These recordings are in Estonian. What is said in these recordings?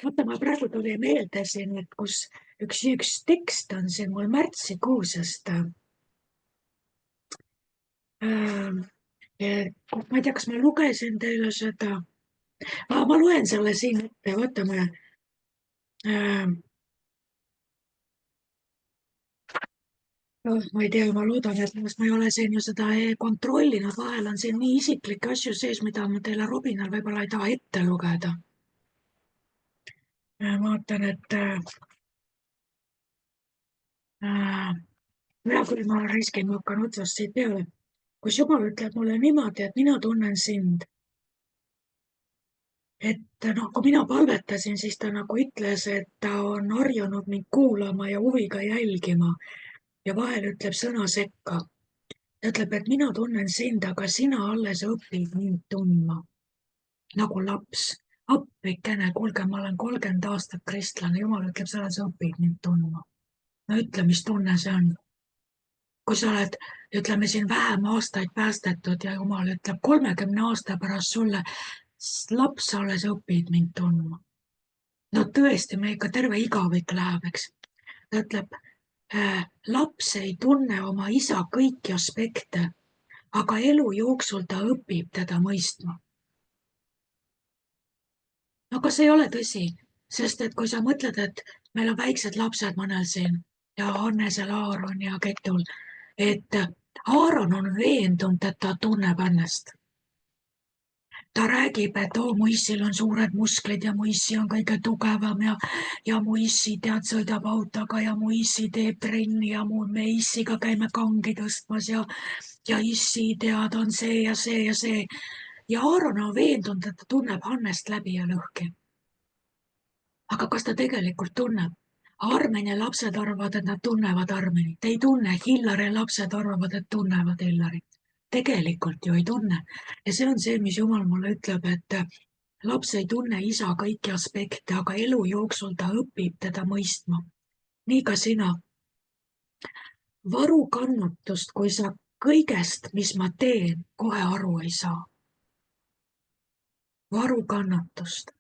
Vaata, ma praegu tuli meelde siin, et kus üks tekst on siin mul märtsikuusest. Ma ei tea, kas ma lugesin teile seda. Ma loen selle siin ette, vaatame. Ma ei tea, ma loodan, et ma ei ole siin ju seda kontrollinud. Vahel on siin nii isiklikke asju sees, mida ma teile Robinal võib-olla ei taha ette lugeda. Vaatan, et mina küll ma riskin, ma hakkan otsast siit peale. Kus Jumal ütleb mulle niimoodi, et mina tunnen sind. Et kui mina palvetasin, siis ta nagu ütles, et ta on harjunud mind kuulama ja huviga jälgima ja vahel ütleb sõna sekka. Ta ütleb, et mina tunnen sind, aga sina alles õpid mind tundma. Nagu laps. Appikene, kuulge, ma olen 30 aastat kristlane, Jumal ütleb, sa alles õpid mind tundma. No ütle, mis tunne see on. Kui sa oled, ütleme siin vähem aastaid päästetud ja Jumal ütleb 30 aasta pärast sulle, laps alles õpid mind tundma. No tõesti, me ikka terve igavik läheb, eks. Ta ütleb, laps ei tunne oma isa kõiki aspekte, aga elu jooksul ta õpib teda mõistma. No kas ei ole tõsi? Sest et kui sa mõtled, et meil on väiksed lapsed mõnel siin ja Hannesel, Aaron ja Ketul, et Aaron on veendunud, et ta tunneb ennast. Ta räägib, et mu issil on suured musklid ja mu issi on kõige tugevam ja mu issi sõidab autoga ja mu issi teeb trenni ja me issiga käime kangi tõstmas ja issi on see ja see ja see. Ja Aaron on veendunud, et ta tunneb Hannest läbi ja lõhki. Aga kas ta tegelikult tunneb? Armeni lapsed arvavad, et nad tunnevad Armenit. Ei tunne. Hillari lapsed arvavad, et tunnevad Hillarit. Tegelikult ju ei tunne. Ja see on see, mis Jumal mulle ütleb, et laps ei tunne isa kõiki aspekte, aga elu jooksul ta õpib teda mõistma. Nii ka sina. Varu kannatust, kui sa kõigest, mis ma teen, kohe aru ei saa. Varu kannatust.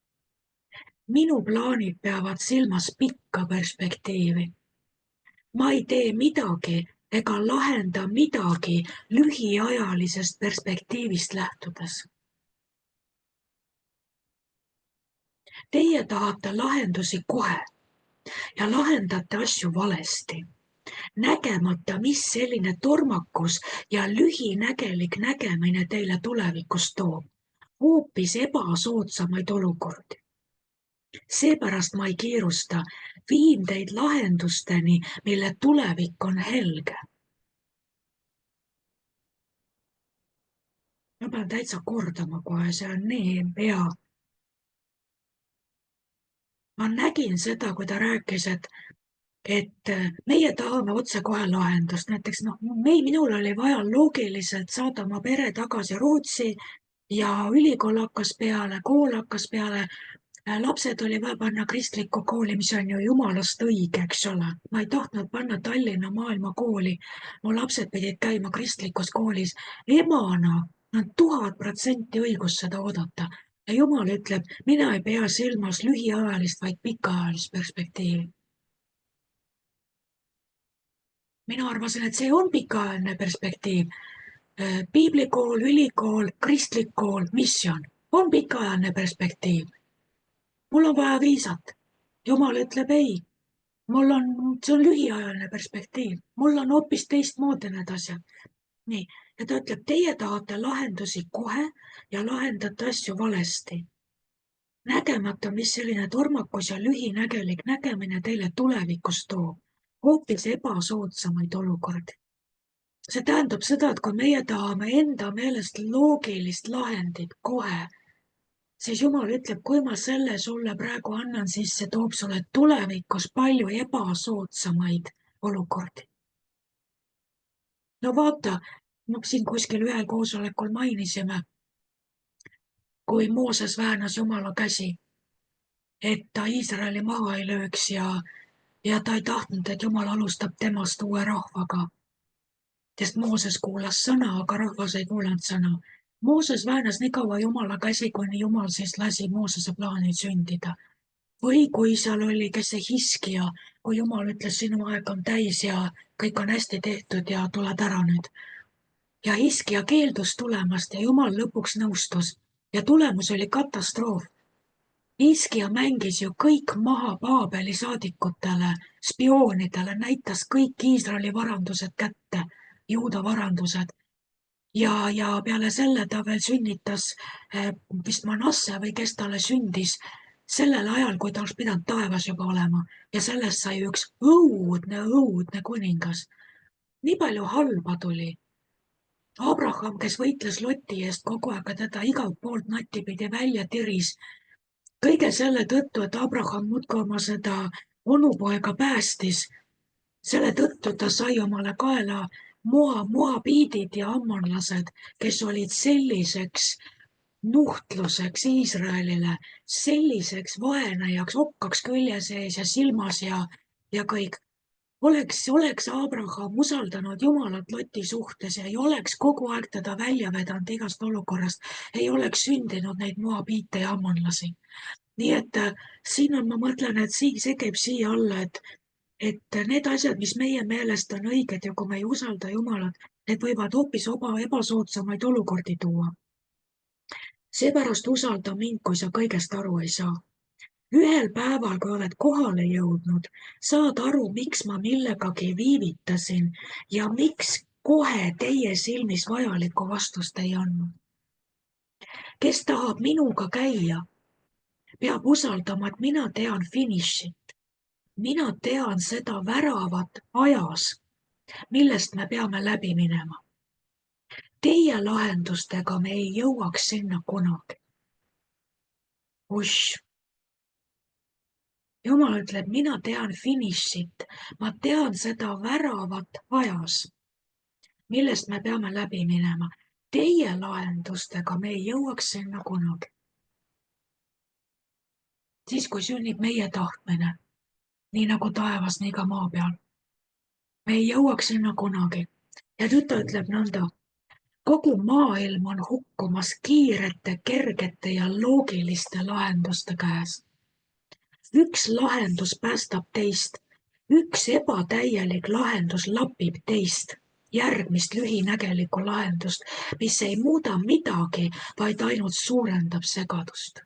Minu plaanid peavad silmas pikka perspektiivi. Ma ei tee midagi ega lahenda midagi lühiajalisest perspektiivist lähtudes. Teie tahate lahendusi kohe ja lahendate asju valesti, nägemata, mis selline tormakus ja lühinägelik nägemine teile tulevikus toob, hoopis ebasoodsamaid olukordi. Seepärast ma ei kiirusta, viin teid lahendusteni, mille tulevik on helge. Ma pean täitsa kordama kohe, see on nii hea. Ma nägin seda, kui ta rääkis, et meie tahame otsekohe lahendust. Näiteks minul oli vaja loogiliselt saada oma pere tagasi Rootsi ja ülikool hakkas peale, kool hakkas peale. Lapsed oli vaja panna kristlikku kooli, mis on ju jumalast õige, eks ole. Ma ei tahtnud panna Tallinna maailmakooli. Mu lapsed pidid käima kristlikus koolis. Emana on 1000% õigus seda oodata. Ja Jumal ütleb, mina ei pea silmas lühiajalist, vaid pikaajalist perspektiivi. Mina arvasin, et see on pikaajaline perspektiiv. Piiblikool, ülikool, kristlik kool, misjon on pikaajaline perspektiiv. Mul on vaja viisat. Jumal ütleb ei. See on lühiajaline perspektiiv. Mul on hoopis teistmoodi need asjad. Nii. Ja ta ütleb, teie tahate lahendusi kohe ja lahendate asju valesti. Nägemata, mis selline tormakus ja lühinägelik nägemine teile tulevikus toob. Hoopis ebasoodsamaid olukordi. See tähendab seda, et kui meie tahame enda meelest loogilist lahendit kohe, siis Jumal ütleb, kui ma selle sulle praegu annan, siis see toob sulle tulevikus palju ebasoodsamaid olukordi. No vaata, siin kuskil ühel koosolekul mainisime, kui Mooses väänas Jumala käsi, et ta Iisraeli maha ei lööks ja ta ei tahtnud, et Jumal alustab temast uue rahvaga. Sest Mooses kuulas sõna, aga rahvas ei kuulanud sõna. Mooses väänas nii kaua Jumala käsi, kuni Jumal siis lasi Moosese plaanil sündida. Või kui seal oli, kes see Hiskija, kui Jumal ütles, sinu aeg on täis ja kõik on hästi tehtud ja tuled ära nüüd. Ja Hiskija keeldus tulemast ja Jumal lõpuks nõustus ja tulemus oli katastroof. Hiskija mängis ju kõik maha Paabeli saadikutele, spioonidele, näitas kõik Iisraeli varandused kätte, juuda varandused. Ja peale selle ta veel sünnitas vist Manasse või kes talle sündis sellel ajal, kui ta oleks pidanud taevas juba olema. Ja sellest sai üks õudne kuningas. Nii palju halba tuli. Abraham, kes võitles Loti eest kogu aeg, teda igalt poolt natipidi välja tiris. Kõige selle tõttu, et Abraham muudkui oma seda onupoega päästis. Selle tõttu ta sai omale kaela moabiidid ja ammonlased, kes olid selliseks nuhtluseks Iisraelile, selliseks vaenajaks, okkaks külje sees ja silmas ja kõik. Oleks Abraham usaldanud Jumalat Loti suhtes ja ei oleks kogu aeg teda välja vedanud igast olukorrast, ei oleks sündinud neid moabiite ja ammonlasi. Nii et siin on, ma mõtlen, et see käib siia alla, et need asjad, mis meie meelest on õiged ja kui me ei usalda Jumalat, need võivad hoopis ebasoodsamaid olukordi tuua. Seepärast usalda mind, kui sa kõigest aru ei saa. Ühel päeval, kui oled kohale jõudnud, saad aru, miks ma millegagi viivitasin ja miks kohe teie silmis vajalikku vastust ei andnud. Kes tahab minuga käia, peab usaldama, et mina tean finišit. Mina tean seda väravat ajas, millest me peame läbi minema. Teie lahendustega me ei jõuaks sinna kunagi. Uš. Jumal ütleb, mina tean finišit, ma tean seda väravat ajas, millest me peame läbi minema. Teie lahendustega me ei jõuaks sinna kunagi. Siis, kui sünnib meie tahtmine, nii nagu taevas, nii ka maa peal. Me ei jõuaks sinna kunagi. Ja tüta ütleb nõnda, kogu maailm on hukkumas kiirete, kergete ja loogiliste lahenduste käes. Üks lahendus päästab teist, üks ebatäielik lahendus lapib teist, järgmist lühinägelikku lahendust, mis ei muuda midagi, vaid ainult suurendab segadust.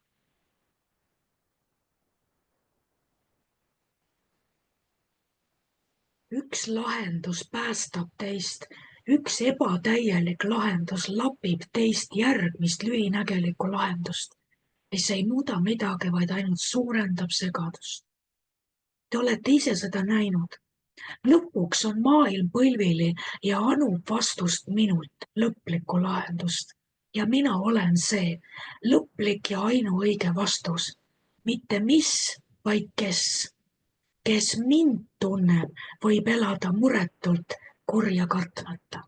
Üks lahendus päästab teist, üks ebatäielik lahendus lapib teist järgmist lühinägelikku lahendust, mis ei muuda midagi, vaid ainult suurendab segadust. Te olete ise seda näinud. Lõpuks on maailm põlvili ja anub vastust minult, lõplikku lahendust. Ja mina olen see lõplik ja ainuõige vastus. Mitte mis, vaid kes. Kes mind tunneb, võib elada muretult kurja kartmata.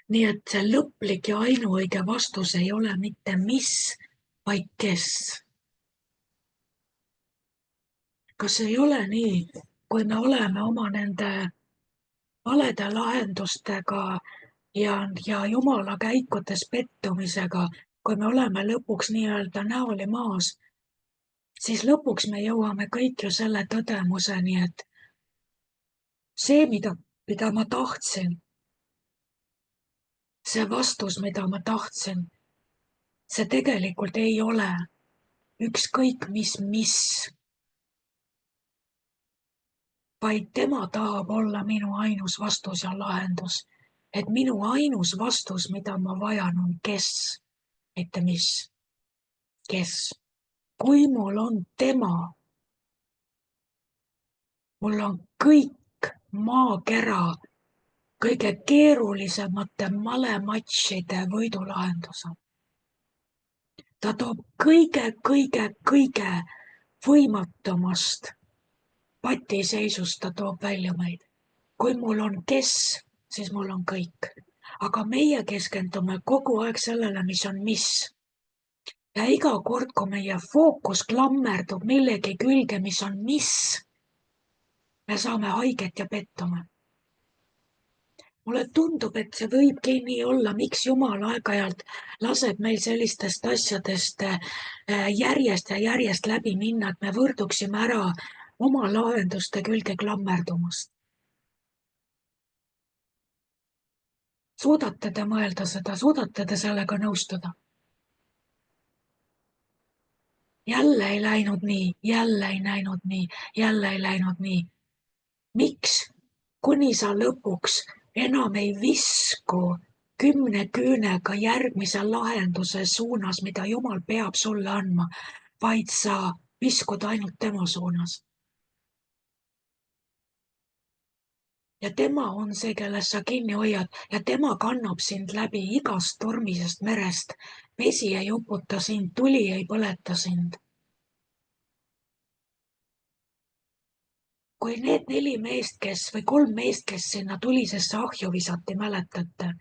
Nii et see lõplik ja ainuõige vastus ei ole mitte mis, vaid kes. Kas ei ole nii, kui me oleme oma nende valede lahendustega ja Jumala käikudes pettumisega, kui me oleme lõpuks nii-öelda näoli maas, siis lõpuks me jõuame kõik ju selle tõdemuseni, et see, mida ma tahtsin, see vastus, mida ma tahtsin, see tegelikult ei ole ükskõik mis, vaid tema tahab olla minu ainus vastus ja lahendus. Et minu ainus vastus, mida ma vajan, on kes, mitte mis. Kes. Kui mul on tema, mul on kõik maakera kõige keerulisemate malematšide võidulahendused. Ta toob kõige võimatumast patiseisust, ta toob välja meid. Kui mul on kes, siis mul on kõik. Aga meie keskendume kogu aeg sellele, mis on mis. Ja iga kord, kui meie fookus klammerdub millegi külge, mis on mis, me saame haiget ja pettume. mulle tundub, et see võibki nii olla, miks Jumal aeg-ajalt laseb meil sellistest asjadest järjest ja järjest läbi minna, et me võrduksime ära oma lahenduste külge klammerdumast. Suudate te mõelda seda, suudate te sellega nõustuda? Jälle ei läinud nii, jälle ei läinud nii, jälle ei läinud nii. Miks? Kuni sa lõpuks enam ei visku 10 küünega järgmise lahenduse suunas, mida Jumal peab sulle andma, vaid sa viskud ainult tema suunas. Ja tema on see, kellest sa kinni hoiad ja tema kannab sind läbi igast tormisest merest. Vesi ei uputa sind, tuli ei põleta sind. Kui need 4 meest, või 3 meest, kes sinna tulisesse ahju visati, mäletate?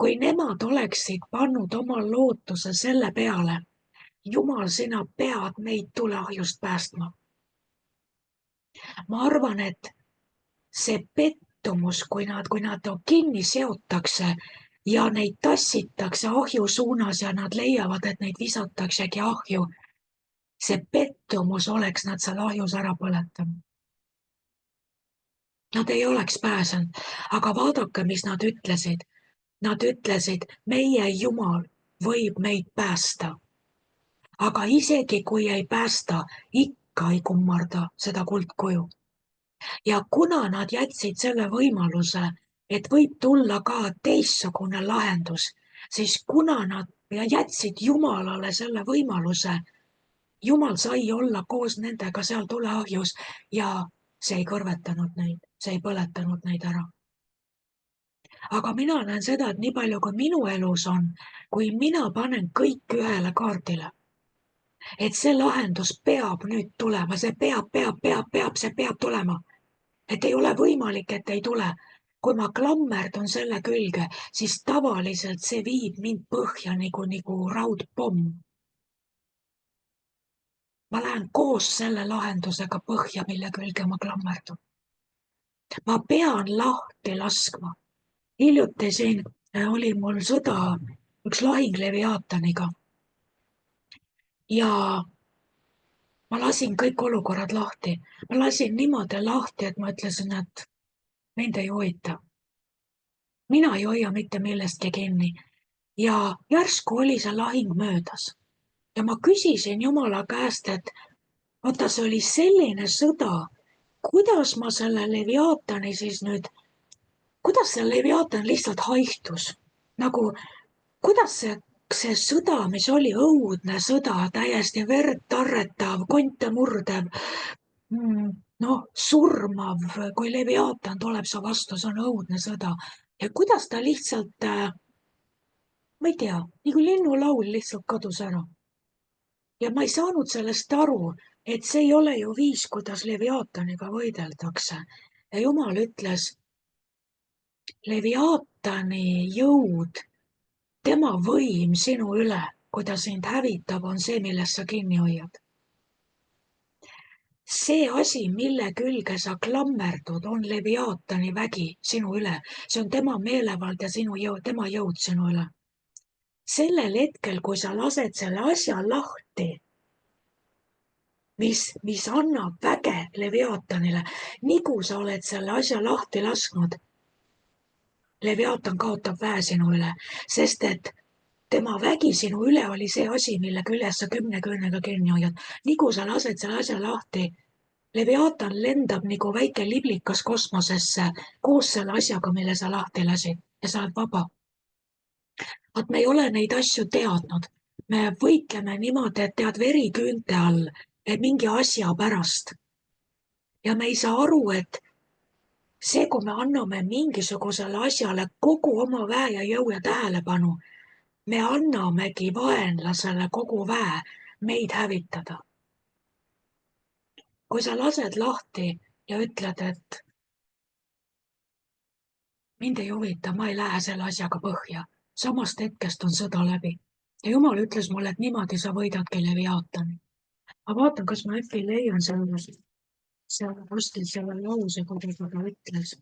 Kui nemad oleksid pannud oma lootuse selle peale, Jumal, sina pead meid tuleahjust päästma. Ma arvan, et see pettumus, kui nad kinni seotakse ja neid tassitakse ahju suunas ja nad leiavad, et neid visataksegi ahju, see pettumus oleks nad seal ahjus ära põletanud. Nad ei oleks pääsenud, aga vaadake, mis nad ütlesid. Nad ütlesid, meie Jumal võib meid päästa. Aga isegi kui ei päästa, ikka ei kummarda seda kuldkuju. Ja kuna nad jätsid selle võimaluse, et võib tulla ka teistsugune lahendus, siis kuna nad jätsid Jumalale selle võimaluse, Jumal sai olla koos nendega seal tuleahjus ja see ei kõrvetanud neid, see ei põletanud neid ära. Aga mina näen seda, et nii palju kui minu elus on, kui mina panen kõik ühele kaardile, et see lahendus peab nüüd tulema, see peab tulema. Et ei ole võimalik, et ei tule. Kui ma klammerdun selle külge, siis tavaliselt see viib mind põhja nagu raudpomm. Ma lähen koos selle lahendusega põhja, mille külge ma klammerdun. Ma pean lahti laskma. Hiljuti siin oli mul sõda, üks lahing Leviaataniga. Ja ma lasin kõik olukorrad lahti. Ma lasin niimoodi lahti, et ma ütlesin, et mind ei huvita. Mina ei hoia mitte millestki kinni. Ja järsku oli see lahing möödas. Ja ma küsisin Jumala käest, et vaata, see oli selline sõda, kuidas ma selle Leviaatani siis nüüd, kuidas see Leviaatan lihtsalt haihtus? Nagu, kuidas see sõda, mis oli õudne sõda, täiesti verd tarretav, konte murdev, surmav, kui Leviaatan tuleb su vastu, see on õudne sõda. Ja kuidas ta lihtsalt, ma ei tea, nagu linnulaul lihtsalt kadus ära. Ja ma ei saanud sellest aru, et see ei ole ju viis, kuidas Leviaataniga võideldakse. Ja Jumal ütles, Leviaatani jõud, tema võim sinu üle, kui ta sind hävitab, on see, millest sa kinni hoiad. See asi, mille külge sa klammerdud, on Leviaatani vägi sinu üle. See on tema meelevald ja tema jõud sinu üle. Sellel hetkel, kui sa lased selle asja lahti, mis annab väge Leviaatanile, nii kui sa oled selle asja lahti lasknud, Leviaatan kaotab väe sinu üle, sest et tema vägi sinu üle oli see asi, mille küljes sa 10 küünega kinni hoiad. Nii kui sa lased selle asja lahti, Leviaatan lendab nagu väike liblikas kosmosesse koos selle asjaga, mille sa lahti lasid ja sa oled vaba. Vaat me ei ole neid asju teadnud. Me võitleme niimoodi, et tead veri küünte all, et mingi asja pärast. Ja me ei saa aru, et see, kui me anname mingisugusele asjale kogu oma väe ja jõu ja tähelepanu, me annamegi vaenlasele kogu väe meid hävitada. Kui sa lased lahti ja ütled, et mind ei huvita, ma ei lähe selle asjaga põhja, samast hetkest on sõda läbi. Ja Jumal ütles mulle, et niimoodi sa võidadki Leviaatani. Ma vaatan, kas ma äkki leian seal kuskil selle lause, kuidas ta ütles.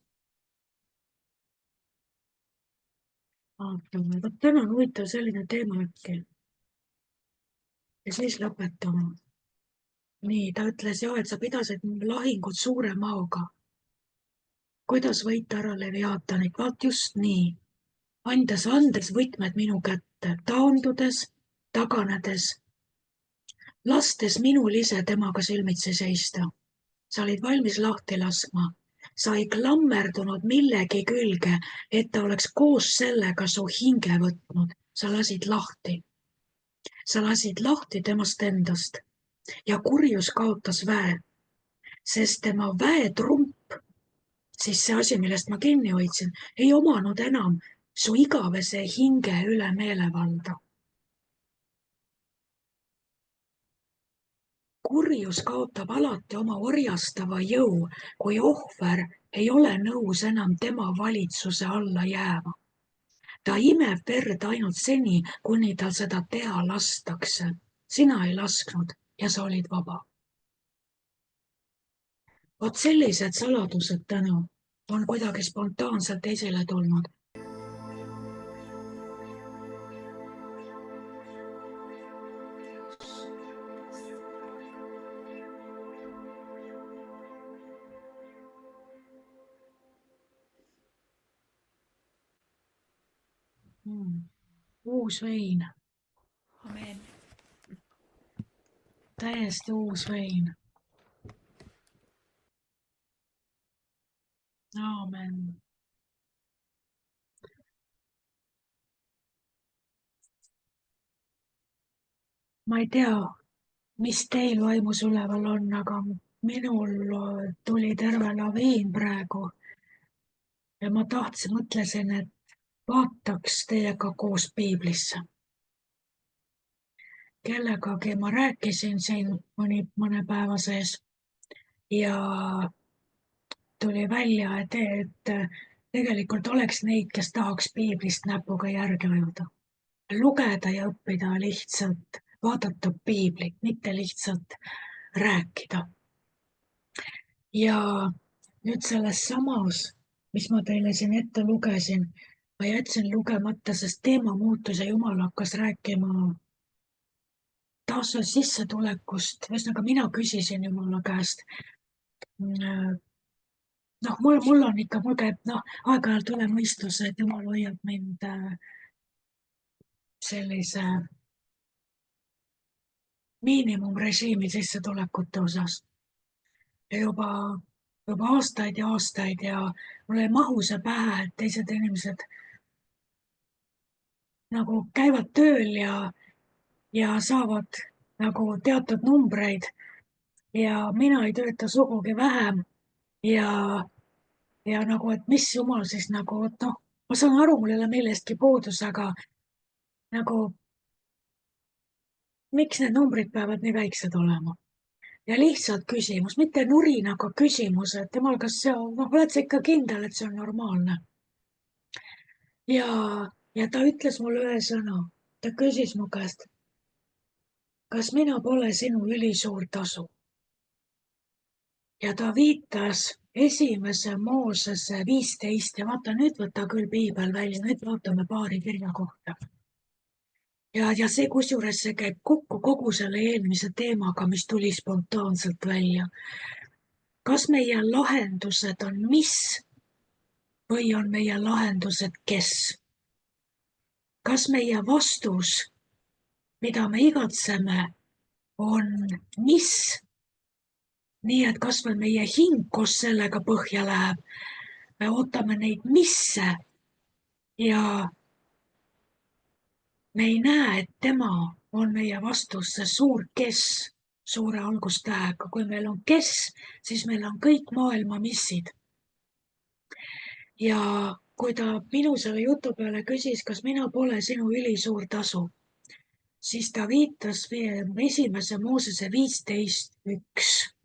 vaatame, vot täna on huvitav selline teema äkki. Ja siis lõpetame. Nii, ta ütles jah, et sa pidasid lahingut suure maoga. Kuidas võita ära Leviaatanit? Vaat just nii. Andes võtmed minu kätte, taandudes, taganedes, lastes minul ise temaga silmitsi seista. Sa olid valmis lahti laskma. Sa ei klammerdunud millegi külge, et ta oleks koos sellega su hinge võtnud. Sa lasid lahti. Sa lasid lahti temast endast ja kurjus kaotas väe, sest tema väetrump, siis see asi, millest ma kinni hoidsin, ei omanud enam su igavese hinge üle meelevalda. Kurjus kaotab alati oma orjastava jõu, kui ohver ei ole nõus enam tema valitsuse alla jääma. Ta imeb verd ainult seni, kuni tal seda teha lastakse. Sina ei lasknud ja sa olid vaba. Vot sellised saladused täna on kuidagi spontaanselt esile tulnud. Uus vein. Amen. Täiesti uus vein. Aamen. Ma ei tea, mis teil vaimus üleval on, aga minul tuli terve laviin praegu. Ja ma mõtlesin, et vaataks teiega koos piiblisse. Kellegagi ma rääkisin siin mõne päeva sees ja tuli välja, et tegelikult oleks neid, kes tahaks piiblist näpuga järgi ajuda. Lugeda ja õppida lihtsalt, vaadata piiblit, mitte lihtsalt rääkida. Ja nüüd selles samas, mis ma teile siin ette lugesin, ma jätsin lugemata, sest teema muutus ja Jumal hakkas rääkima taas sissetulekust. Ühesõnaga, mina küsisin Jumala käest. Mul on ikka, mul käib aeg-ajalt üle mõistuse, et Jumal hoiab mind sellise miinimumrežiimi sissetulekute osas. Ja juba aastaid ja aastaid ja mul ei mahu see pähe, et teised inimesed nagu käivad tööl ja saavad nagu teatud numbreid ja mina ei tööta sugugi vähem ja nagu, et mis Jumal siis nagu, et ma saan aru, mul ei ole millestki puudus, aga nagu miks need numbrid peavad nii väiksed olema? Ja lihtsalt küsimus, mitte nurin, aga küsimus, et Jumal, kas see on, oled sa ikka kindel, et see on normaalne? Ja ta ütles mulle ühe sõna. Ta küsis mu käest, kas mina pole sinu ülisuur tasu? Ja ta viitas esimese Moosese 15 ja vaata, nüüd võta küll piibel välja, nüüd vaatame paari kirja kohta. Ja see, kusjuures see käib kokku kogu selle eelmise teemaga, mis tuli spontaanselt välja. Kas meie lahendused on mis või on meie lahendused kes? Kas meie vastus, mida me igatseme, on mis? Nii, et kas või meie hing koos sellega põhja läheb. Me ootame neid misse ja me ei näe, et tema on meie vastus, see suur kes suure algustähega. Kui meil on kes, siis meil on kõik maailma missid. Ja kui ta minu selle jutu peale küsis, kas mina pole sinu ülisuur tasu, siis ta viitas esimese Moosese 15:1.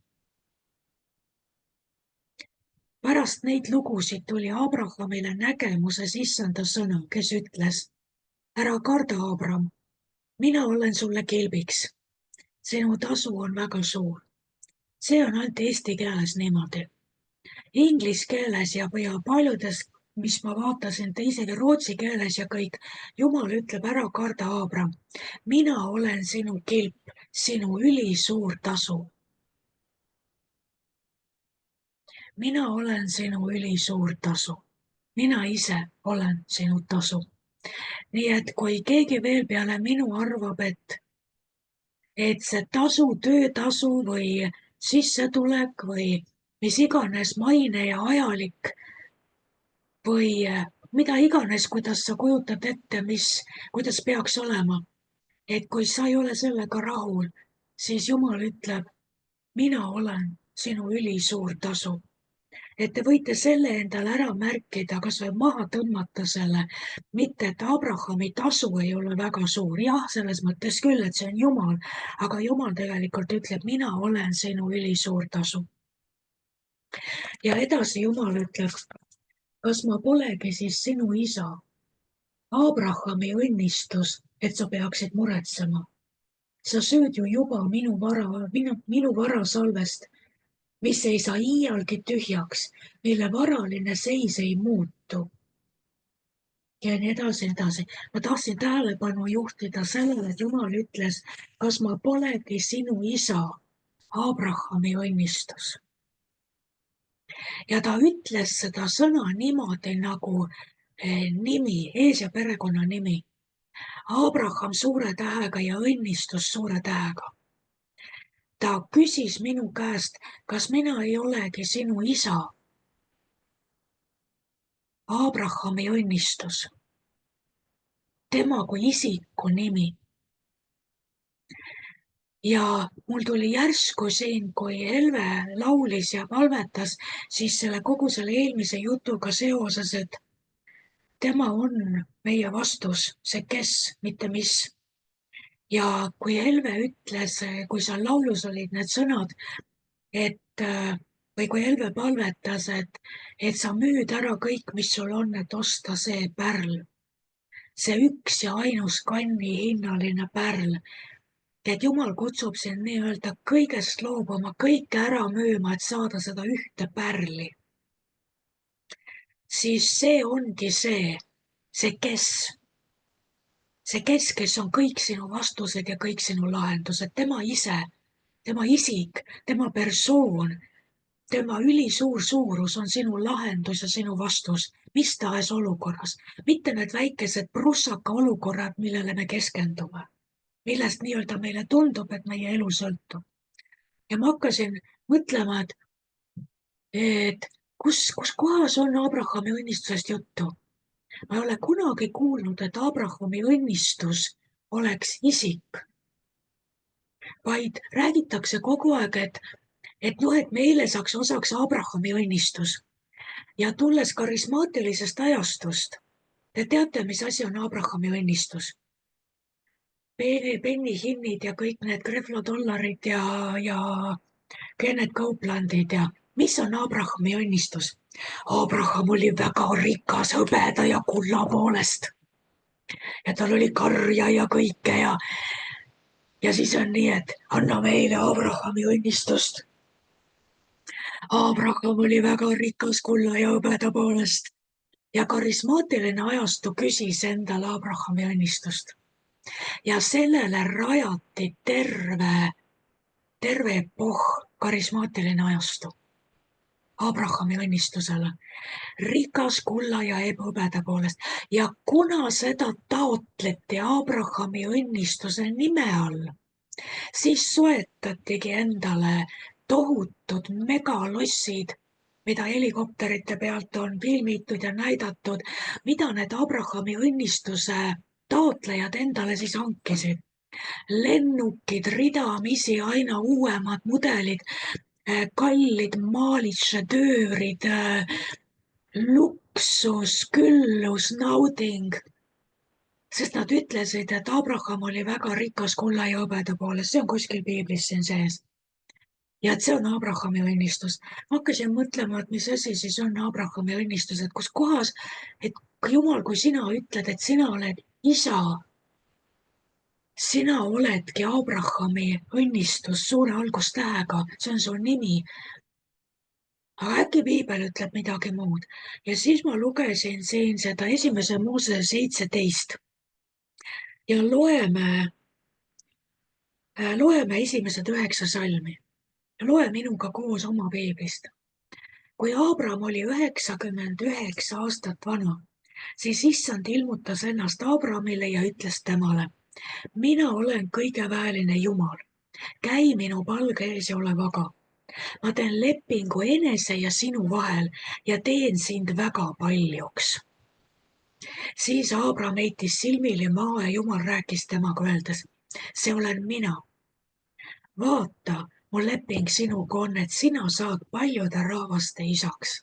Pärast neid lugusid tuli Abrahamile nägemuses issanda sõna, kes ütles, ära karda, Abram, mina olen sulle kilbiks. Sinu tasu on väga suur. See on ainult eesti keeles niimoodi. Inglise keeles ja paljudes mis ma vaatasin, et isegi rootsi keeles ja kõik, Jumal ütleb, ära karda, Aabram. mina olen sinu kilp, sinu ülisuur tasu. mina olen sinu ülisuur tasu. mina ise olen sinu tasu. nii et kui keegi veel peale minu arvab, et see tasu, töötasu või sissetulek või mis iganes maine ja ajalik või mida iganes, kuidas sa kujutad ette, kuidas peaks olema. et kui sa ei ole sellega rahul, siis Jumal ütleb, mina olen sinu ülisuur tasu. et te võite selle endale ära märkida, kas või maha tõmmata selle, mitte et Abrahami tasu ei ole väga suur, jah, selles mõttes küll, et see on Jumal, aga Jumal tegelikult ütleb, mina olen sinu ülisuur tasu. ja edasi Jumal ütleb, kas ma polegi siis sinu isa, Abrahami õnnistus, et sa peaksid muretsema. sa sööd ju juba minu varasalvest, mis ei saa iialgi tühjaks, mille varaline seis ei muutu. ja nii edasi, nii edasi. ma tahtsin tähelepanu juhtida sellele, et Jumal ütles, kas ma polegi sinu isa, Abrahami õnnistus. ja ta ütles seda sõna niimoodi nagu nimi, ees- ja perekonnanimi. Abraham suure tähega ja õnnistus suure tähega. ta küsis minu käest, kas mina ei olegi sinu isa, Abrahami õnnistus, tema kui isiku nimi. ja mul tuli järsku siin, kui Helve laulis ja palvetas, siis kogu selle eelmise jutuga seoses, et tema on meie vastus, see kes, mitte mis. ja kui Helve ütles, kui seal laulus olid need sõnad, või kui Helve palvetas, et sa müüd ära kõik, mis sul on, et osta see pärl, see üks ja ainus kannihinnaline pärl, et Jumal kutsub sind nii-öelda kõigest loobuma, kõike ära müüma, et saada seda ühte pärli. siis see ongi see kes. see kes on kõik sinu vastused ja kõik sinu lahendused, tema ise, tema isik, tema persoon, tema ülisuur suurus on sinu lahendus ja sinu vastus mis tahes olukorras, mitte need väikesed prussaka olukorrad, millele me keskendume, millest nii-öelda meile tundub, et meie elu sõltub. ja ma hakkasin mõtlema, et kus kohas on Abrahami õnnistusest juttu. ma ei ole kunagi kuulnud, et Abrahami õnnistus oleks isik, vaid räägitakse kogu aeg, et meile saaks osaks Abrahami õnnistus. ja tulles karismaatilisest ajastust, te teate, mis asi on Abrahami õnnistus? pennihinnid ja kõik need krehvlodollarid ja Kenneth Copelandid ja mis on Abrahami õnnistus? Abraham oli väga rikas hõbeda ja kulla poolest. ja tal oli karja ja kõike ja siis on nii, et anna meile Abrahami õnnistust. Abraham oli väga rikas kulla ja hõbeda poolest ja karismaatiline ajastu küsis endale Abrahami õnnistust. ja sellele rajati terve epohh, karismaatiline ajastu. Abrahami õnnistusele, rikas kulla ja hõbeda poolest. ja kuna seda taotleti Abrahami õnnistuse nime all, siis soetatigi endale tohutud megalossid, mida helikopterite pealt on filmitud ja näidatud, mida need Abrahami õnnistuse taotlejad endale siis hankisid. lennukid ridamisi, aina uuemad mudelid, kallid maalitšedöörid, luksus, küllus, nauding. sest nad ütlesid, et Abraham oli väga rikas kulla ja hõbeda poolest, see on kuskil piiblis siin sees. ja et see on Abrahami õnnistus. ma hakkasin mõtlema, et mis asi siis on Abrahami õnnistus, et kus kohas, et Jumal, kui sina ütled, et sina oled isa, sina oledki Abrahami õnnistus suure algustähega, see on su nimi. aga äkki piibel ütleb midagi muud. Ja siis ma lugesin siin seda 1. Moosese 17 ja loeme esimesed 9 salmi. Loe minuga koos oma piiblist. Kui Aabram oli 99 aastat vana, siis issand ilmutas ennast Aabramile ja ütles temale: mina olen kõigeväeline Jumal, käi minu palge ees ja ole vaga. Ma teen lepingu enese ja sinu vahel ja teen sind väga paljuks. Siis Aabram heitis silmili maa ja Jumal rääkis temaga öeldes: see olen mina. Vaata, mu leping sinuga on, et sina saad paljude rahvaste isaks.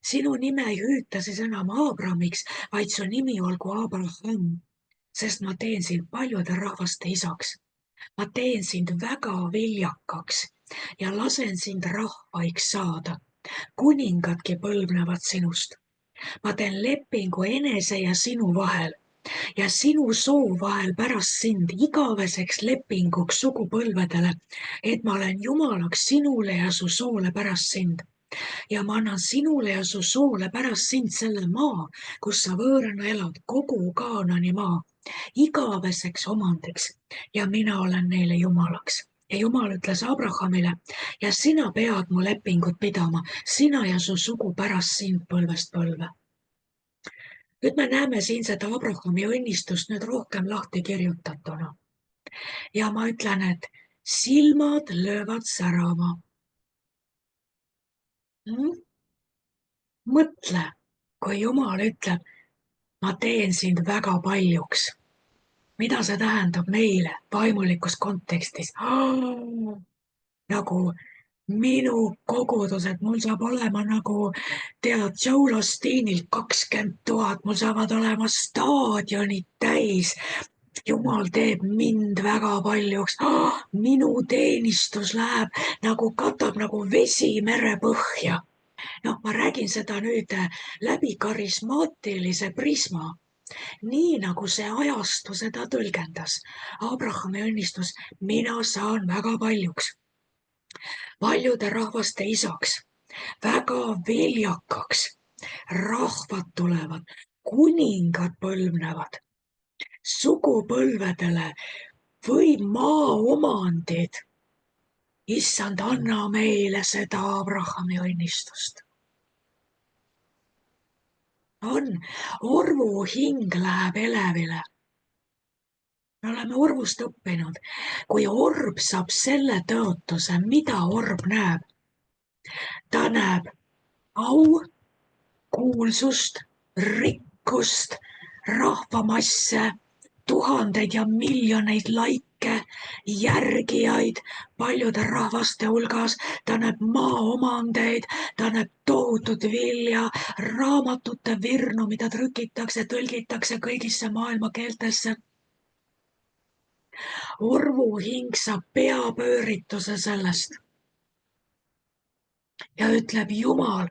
Sinu nime ei hüüta siis enam Aabramiks, vaid su nimi olgu Abraham, sest ma teen sind paljude rahvaste isaks. Ma teen sind väga viljakaks ja lasen sind rahvaiks saada. Kuningadki põlvnevad sinust. Ma teen lepingu enese ja sinu vahel ja sinu soo vahel pärast sind igaveseks lepinguks sugupõlvedele, et ma olen Jumalaks sinule ja su soole pärast sind. Ja ma annan sinule ja su soole pärast sind selle maa, kus sa võõrana elad, kogu Kaanani maa, igaveseks omandiks ja mina olen neile Jumalaks. Ja Jumal ütles Abrahamile: ja sina pead mu lepingut pidama, sina ja su sugu pärast sind põlvest põlve. Nüüd me näeme siin seda Abrahami õnnistust nüüd rohkem lahti kirjutatuna. Ja ma ütlen, et silmad löövad särama. Mõtle, kui Jumal ütleb: ma teen sind väga paljuks. Mida see tähendab meile vaimulikus kontekstis? Nagu minu kogudus, et mul saab olema nagu tead Joel Osteenilt 20 000, mul saavad olema staadionid täis. Jumal teeb mind väga paljuks. Minu teenistus läheb nagu katab nagu vesi merepõhja. Ma räägin seda nüüd läbi karismaatilise prisma. Nii nagu see ajastu seda tõlgendas. Abrahami õnnistus: mina saan väga paljuks. Paljude rahvaste isaks, väga viljakaks, rahvad tulevad, kuningad põlvnevad, sugupõlvedele või maaomandid. Issand, anna meile seda Abrahami õnnistust. Orvu hing läheb elevile. Me oleme orvust õppinud. Kui orb saab selle tõotuse, mida orb näeb? Ta näeb au, kuulsust, rikkust, rahvamasse, tuhandeid ja miljoneid laike, järgijaid paljude rahvaste hulgas. Ta näeb maaomandeid, ta näeb tohutut vilja, raamatute virnu, mida trükitakse, tõlgitakse kõigisse maailma keeltesse. Orvu hing saab peapöörituse sellest ja ütleb: Jumal,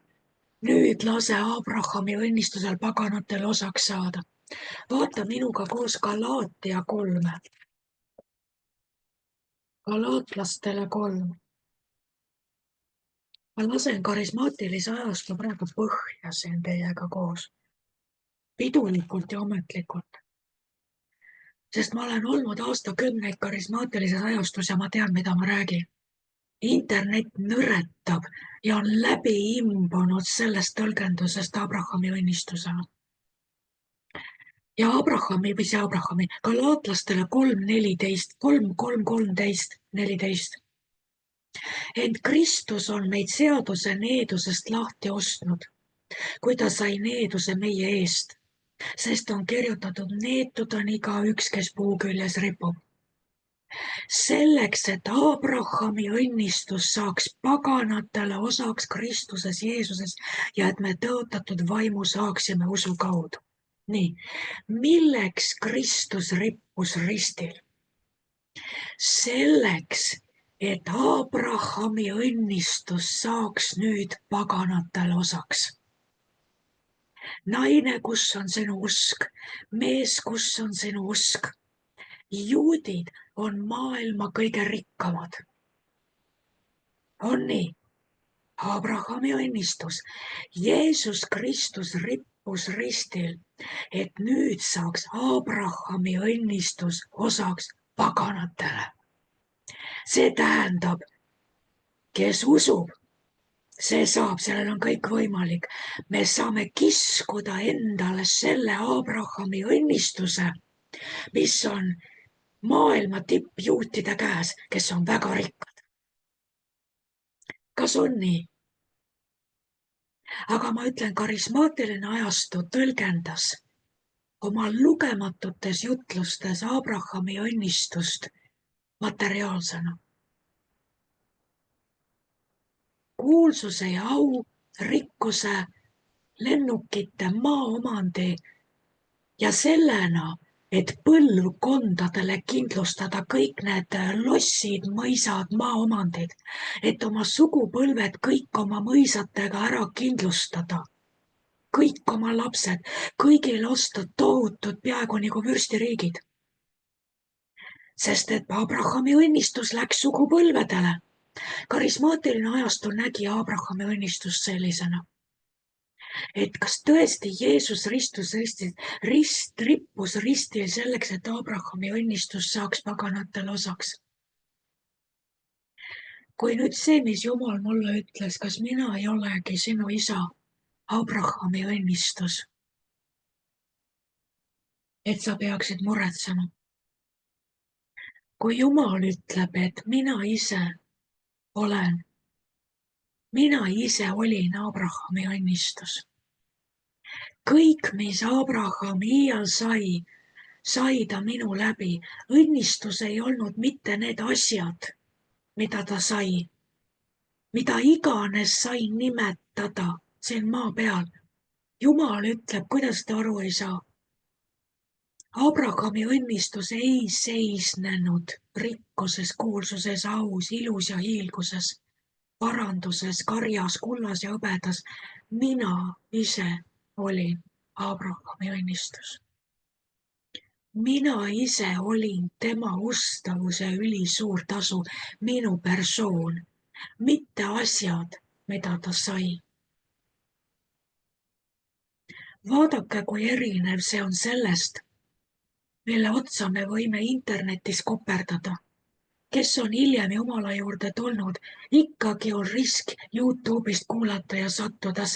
nüüd lase Abrahami õnnistusel paganatel osaks saada. Vaata minuga koos Galaatia 3. Galaatlastele 3. Ma lasen karismaatilise ajastu praegu põhja siin teiega koos. Pidulikult ja ametlikult. Sest ma olen olnud aastakümneid karismaatilises ajastus ja ma tean, mida ma räägin. Internet nõretab ja on läbi imbunud sellest tõlgendusest Abrahami õnnistusena. Ja Galaatlastele 3:14, 3:13. Ent Kristus on meid seaduse needusest lahti ostnud, kui ta sai needuse meie eest, sest on kirjutatud: neetud on igaüks, kes puu küljes ripub. Selleks, et Abrahami õnnistus saaks paganatele osaks Kristuses Jeesuses ja et me tõotatud vaimu saaksime usu kaudu. Nii, milleks Kristus rippus ristil? Selleks, et Abrahami õnnistus saaks nüüd paganatele osaks. Naine, kus on sinu usk? Mees, kus on sinu usk? Juudid on maailma kõige rikkamad. On nii? Abrahami õnnistus. Jeesus Kristus rippus ristil, et nüüd saaks Abrahami õnnistus osaks paganatele. See tähendab, kes usub, see saab, sellel on kõik võimalik. Me saame kiskuda endale selle Abrahami õnnistuse, mis on maailma tippjuhtide käes, kes on väga rikkad. Kas on nii? Aga ma ütlen, karismaatiline ajastu tõlgendas oma lugematutes jutlustes Abrahami õnnistust materiaalsena. Kuulsuse ja au, rikkuse, lennukite, maaomandi ja sellena, et põlvkondadele kindlustada kõik need lossid, mõisad, maaomandid, et oma sugupõlved kõik oma mõisatega ära kindlustada. Kõik oma lapsed, kõigil osta tohutud peaaegu nagu vürstiriigid. Sest et Abrahami õnnistus läks sugupõlvedele. Karismaatiline ajastu nägi Abrahami õnnistust sellisena, et kas tõesti Jeesus rippus ristil selleks, et Abrahami õnnistus saaks paganatele osaks. Kui nüüd see, mis Jumal mulle ütles, kas mina ei olegi sinu isa, Abrahami õnnistus, et sa peaksid muretsema. Kui Jumal ütleb, et mina ise olin Abrahami õnnistus. Kõik, mis Abraham iial sai ta minu läbi. Õnnistus ei olnud mitte need asjad, mida ta sai, mida iganes sai nimetada siin maa peal. Jumal ütleb, kuidas ta aru ei saa. Abrahami õnnistus ei seisnenud rikkuses, kuulsuses, aus, ilus ja hiilguses, paranduses, karjas, kullas ja hõbedas. Mina ise olin Abrahami õnnistus. Mina ise olin tema ustavuse ülisuur tasu, minu persoon, mitte asjad, mida ta sai. Vaadake, kui erinev see on sellest, mille otsa me võime internetis koperdada. Kes on hiljem Jumala juurde tulnud, ikkagi on risk YouTube'ist kuulata ja sattuda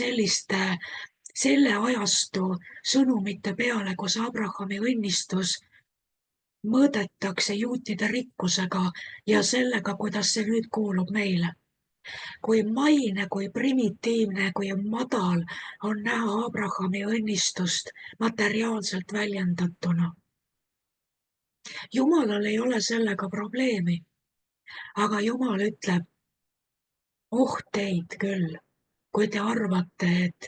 selle ajastu sõnumite peale, kus Abrahami õnnistus mõõdetakse juutide rikkusega ja sellega, kuidas see nüüd kuulub meile. Kui maine, kui primitiivne, kui madal on näha Abrahami õnnistust materiaalselt väljendatuna. Jumalal ei ole sellega probleemi, aga Jumal ütleb, teid küll, kui te arvate, et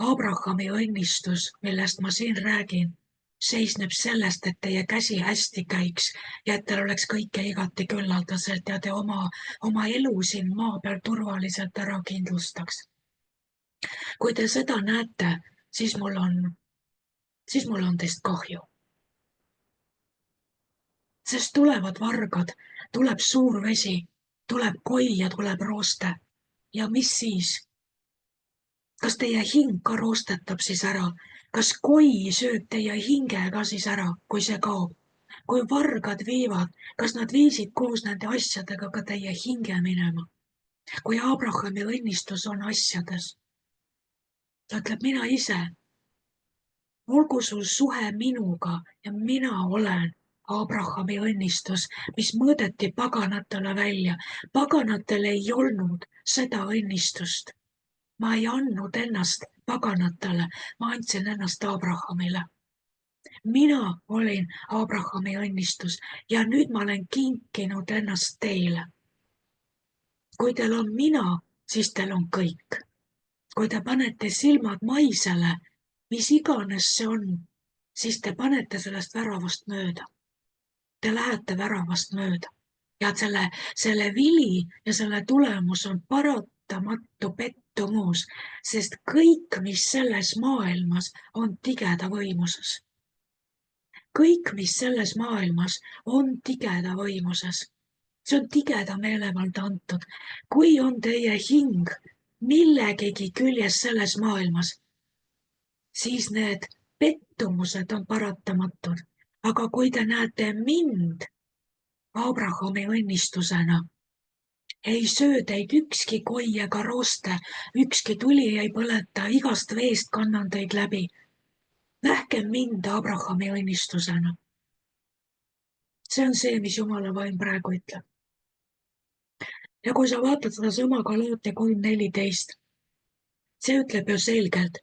Abrahami õnnistus, millest ma siin räägin, seisneb sellest, et teie käsi hästi käiks ja et teil oleks kõike igati küllaldaselt ja te oma elu siin maa peal turvaliselt ära kindlustaks. Kui te seda näete, siis mul on teist kahju. Sest tulevad vargad, tuleb suur vesi, tuleb koi ja tuleb rooste. Ja mis siis? Kas teie hing ka roostetab siis ära? Kas koi sööb teie hinge ka siis ära, kui see kaob? Kui vargad viivad, kas nad viisid koos nende asjadega ka teie hinge minema? Kui Abrahami õnnistus on asjades, ta ütleb, mina ise, olgu sul suhe minuga ja mina olen Abrahami õnnistus, mis mõõdeti paganatele välja. Paganatel ei olnud seda õnnistust. Ma ei andnud ennast paganatele, ma andsin ennast Abrahamile. Mina olin Abrahami õnnistus ja nüüd ma olen kinkinud ennast teile. Kui teil on mina, siis teil on kõik. Kui te panete silmad maisele, mis iganes see on, siis te panete sellest väravast mööda. Te lähete väravast mööda ja selle vili ja selle tulemus on paratamatu pettumus, sest kõik, mis selles maailmas on tigeda võimuses. Kõik, mis selles maailmas on tigeda võimuses. See on tigeda meelevalda antud. Kui on teie hing millegagi küljes selles maailmas, siis need pettumused on paratamatud. Aga kui te näete mind Abrahami õnnistusena, ei söö teid ükski koi ega rooste, ükski tuli ei põleta, igast veest kannan teid läbi. Nähke mind Abrahami õnnistusena. See on see, mis Jumala vaim praegu ütleb. Ja kui sa vaatad seda sama Galatia 3:14, see ütleb ju selgelt,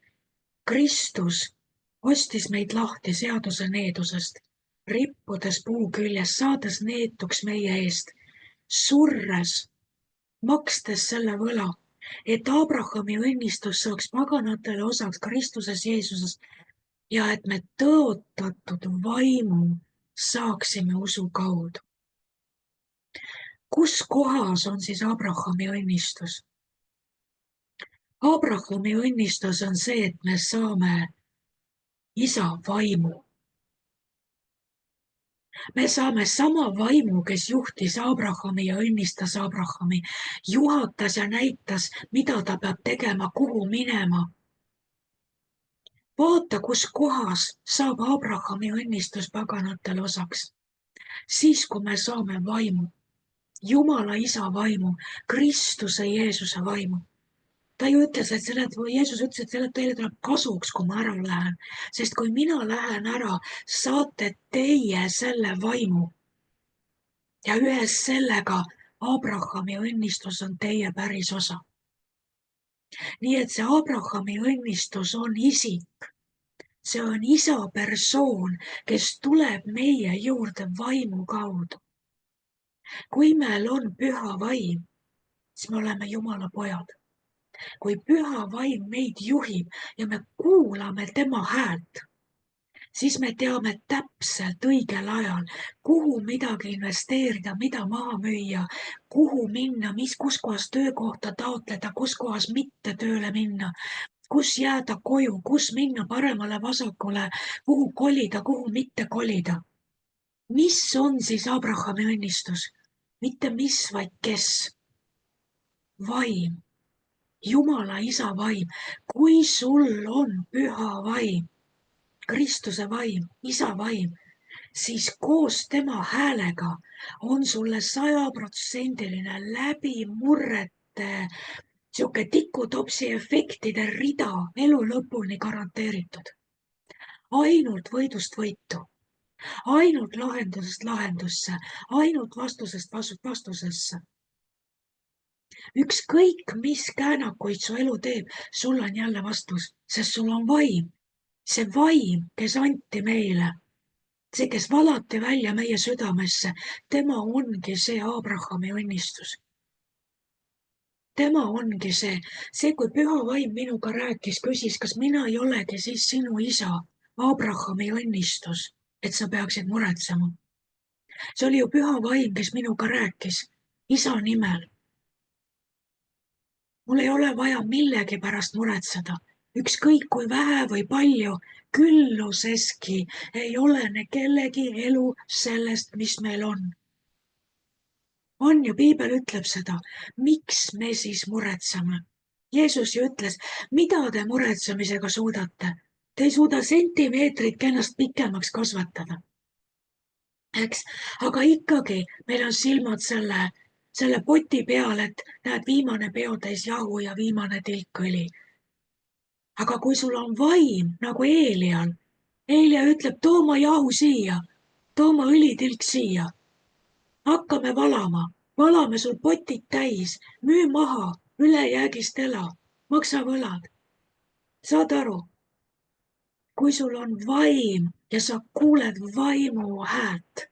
Kristus ostis meid lahti seaduse needusest, rippudes puu küljes, saades neetuks meie eest, surres, makstes selle võla, et Abrahami õnnistus saaks paganatele osaks Kristuses Jeesuses ja et me tõotatud vaimu saaksime usu kaudu. Kus kohas on siis Abrahami õnnistus? Abrahami õnnistus on see, et me saame isa vaimu. Me saame sama vaimu, kes juhtis Abrahami ja õnnistas Abrahami, juhatas ja näitas, mida ta peab tegema, kuhu minema. Vaata, kus kohas saab Abrahami õnnistus paganatele osaks. Siis, kui me saame vaimu. Jumala isa vaimu, Kristuse Jeesuse vaimu. Ta ju ütles, et Jeesus ütles, et selle teile tuleb kasuks, kui ma ära lähen. Sest kui mina lähen ära, saate teie selle vaimu. Ja ühes sellega Abrahami õnnistus on teie päris osa. Nii et see Abrahami õnnistus on isik. See on isa persoon, kes tuleb meie juurde vaimu kaudu. Kui meil on püha vaim, siis me oleme Jumala pojad. Kui püha vaim meid juhib ja me kuulame tema häält, siis me teame täpselt õigel ajal, kuhu midagi investeerida, mida maha müüa, kuhu minna, kus kohas töökohta taotleda, kus kohas mitte tööle minna, kus jääda koju, kus minna paremale-vasakule, kuhu kolida, kuhu mitte kolida. Mis on siis Abrahami õnnistus? Mitte mis, vaid kes. Vaim. Jumala isa vaim. Kui sul on püha vaim, Kristuse vaim, isa vaim, siis koos tema häälega on sulle 100% läbimurrete, sihuke tikutopsi efektide rida elu lõpuni garanteeritud. Ainult võidust võitu. Ainult lahendusest lahendusse, ainult vastusest vastusesse. Ükskõik, mis käänakuid su elu teeb, sul on jälle vastus, sest sul on vaim. See vaim, kes anti meile, see, kes valati välja meie südamesse, tema ongi see Abrahami õnnistus. Tema ongi see, kui püha vaim minuga rääkis, küsis, kas mina ei olegi siis sinu isa, Abrahami õnnistus. Et sa peaksid muretsema. See oli ju püha vaim, kes minuga rääkis, isa nimel. Mul ei ole vaja millegi pärast muretseda, ükskõik kui vähe või palju, külluseski ei olene kellegi elu sellest, mis meil on. On ju, piibel ütleb seda, miks me siis muretseme? Jeesus ju ütles, mida te muretsemisega suudate? Te ei suuda sentimeetrit ennast pikemaks kasvatada. Eks, aga ikkagi meil on silmad selle poti peal, et näed viimane peotäis jahu ja viimane tilk õli. Aga kui sul on vaim nagu Eelial, Eelia ütleb, too ma jahu siia, too ma õlitilk siia. Hakkame valame sul potid täis, müü maha, ülejäägist ela, maksa võlad. Saad aru? Kui sul on vaim ja sa kuuled vaimu häält,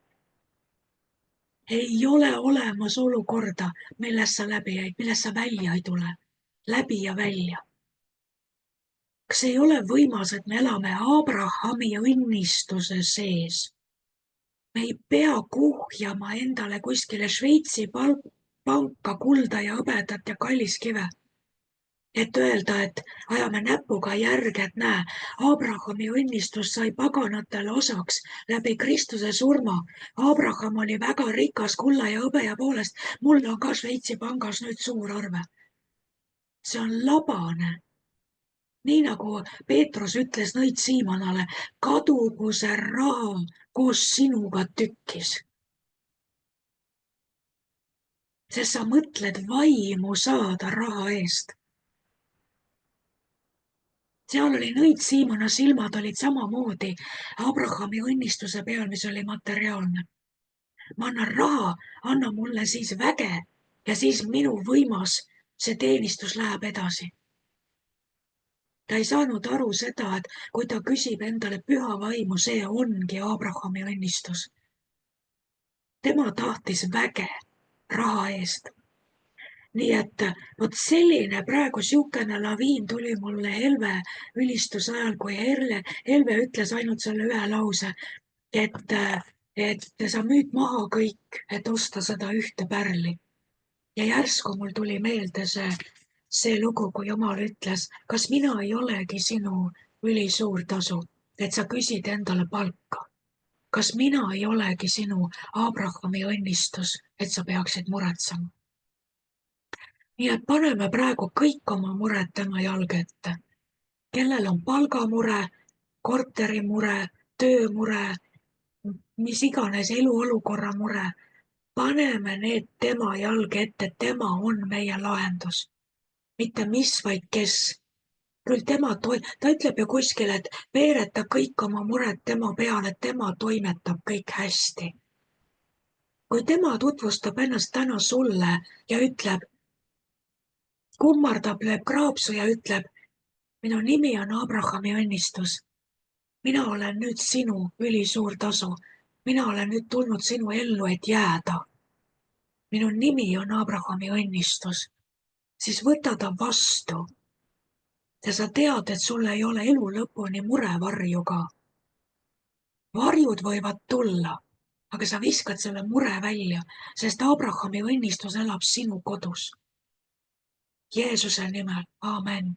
ei ole olemas olukorda, millest sa läbi jäid, millest sa välja ei tule. Läbi ja välja. Kas ei ole võimas, et me elame Abrahami õnnistuse sees? Me ei pea kuhjama endale kuskile Šveitsi panka kulda ja hõbedat ja kalliskive. Et öelda, et ajame näpuga järge, et näe, Abrahami õnnistus sai paganatele osaks läbi Kristuse surma. Abraham oli väga rikas kulla ja hõbeja poolest. Mul on ka Šveitsi pangas nüüd suur arve. see on labane. Nii nagu Peetrus ütles nõid Siimonale, kadugu see raha koos sinuga tükkis. Sest sa mõtled vaimu saada raha eest. Seal oli nõid Siimona silmad olid samamoodi Abrahami õnnistuse peal, mis oli materiaalne. Ma annan raha, anna mulle siis väge ja siis minu võimas see teenistus läheb edasi. Ta ei saanud aru seda, et kui ta küsib endale püha vaimu, see ongi Abrahami õnnistus. Tema tahtis väge raha eest. Nii et vot selline praegu siukene laviin tuli mulle Helve ülistuse ajal, kui Helve ütles ainult selle ühe lause, et sa müüd maha kõik, et osta seda ühte pärli. Ja järsku mul tuli meelde see lugu, kui Jumal ütles, kas mina ei olegi sinu ülisuur tasu, et sa küsid endale palka. Kas mina ei olegi sinu Abrahami õnnistus, et sa peaksid muretsema. Nii et paneme praegu kõik oma mured tema jalge ette. Kellel on palgamure, korterimure, töömure, mis iganes eluolukorra mure, paneme need tema jalge ette, tema on meie lahendus. Mitte mis, vaid kes. Küll ta ütleb ju kuskil, et veereta kõik oma mured tema peale, et tema toimetab kõik hästi. Kui tema tutvustab ennast täna sulle ja ütleb, kummardab, lööb kraapsu ja ütleb, minu nimi on Abrahami õnnistus. Mina olen nüüd sinu ülisuur tasu. Mina olen nüüd tulnud sinu ellu, et jääda. Minu nimi on Abrahami õnnistus. Siis võta ta vastu. Ja sa tead, et sul ei ole elu lõpuni murevarju ka. Varjud võivad tulla, aga sa viskad selle mure välja, sest Abrahami õnnistus elab sinu kodus. Jeesuse nimel, aamen.